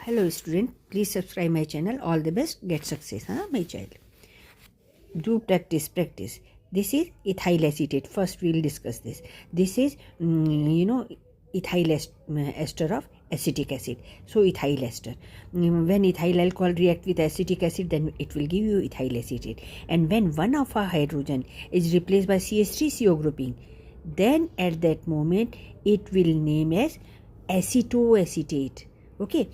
Hello student, please subscribe my channel. All the best, get success, my child. Do practice. This is ethyl acetate. First we will discuss this. This is ethyl ester of acetic acid. So ethyl ester. When ethyl alcohol react with acetic acid, then it will give you ethyl acetate. And when one of a hydrogen is replaced by CH3CO grouping, then at that moment it will name as acetoacetate. Okay,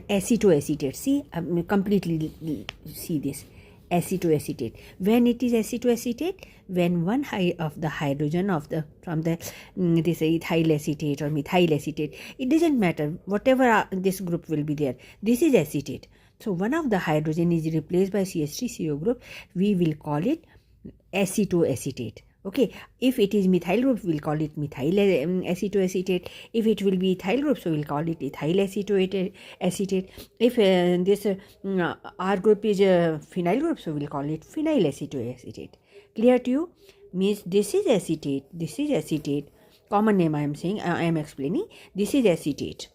acetoacetate. See, completely see this. Acetoacetate. When it is acetoacetate, when one of the hydrogen from this ethyl acetate or methyl acetate, it doesn't matter, whatever this group will be there, this is acetate. So one of the hydrogen is replaced by CH3CO group, we will call it acetoacetate. Okay, if it is methyl group, we'll call it methyl acetoacetate. If it will be ethyl group, so we'll call it ethyl acetoacetate. If this R group is phenyl group, so we'll call it phenyl acetoacetate. Clear to you? Means this is acetate. Common name I am saying, I am explaining. This is acetate.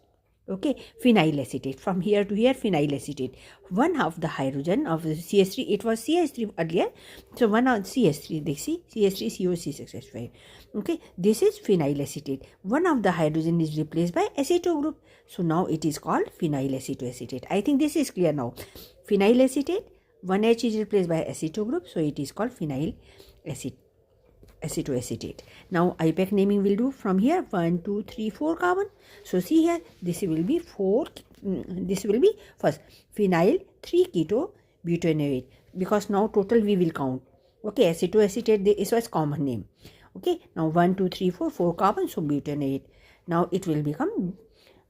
Okay, phenyl acetate. From here to here, phenyl acetate. One of the hydrogen of CH3, it was CH3 earlier. So one of CH3, they see CH3COC6H5. Okay, this is phenyl acetate. One of the hydrogen is replaced by aceto group. So now it is called phenyl acetoacetate. I think this is clear now. Phenyl acetate, one H is replaced by aceto group. So it is called phenyl acetoacetate. Now IUPAC naming will do from here 1, 2, 3, 4 carbon. So see here, this will be 4. This will be first phenyl 3 keto butanoate, because now total we will count. Okay, acetoacetate, this was common name. Okay, now 1, 2, 3, 4 carbon, so butanoate. Now it will become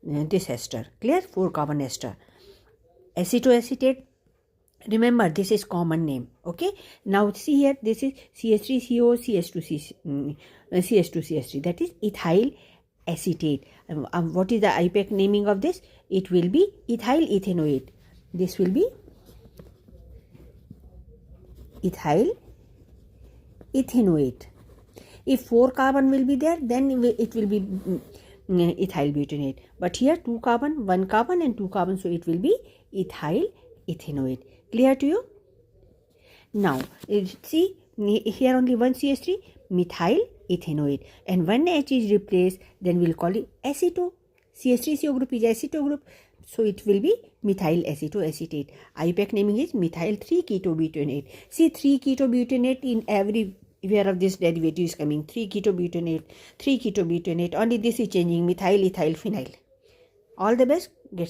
this ester. Clear? 4 carbon ester. Acetoacetate. Remember, this is common name. Okay, now see here, this is CH3CO CH2CH3, that is ethyl acetate. What is the IUPAC naming of this? It will be ethyl ethanoate. This will be ethyl ethanoate. If 4 carbon will be there, then it will be ethyl butanate. But here 2 carbon, 1 carbon and 2 carbon, so it will be ethyl ethanoate. Clear to you? Now see here only one CH3, methyl ethanoate, and one H is replaced, then we'll call it aceto. CH3CO group is aceto group, so it will be methyl acetoacetate. IUPAC naming is methyl 3 keto butanate. See, 3 keto butanate in everywhere of this derivative is coming. 3 keto butanate, only this is changing, methyl, ethyl, phenyl. All the best. Get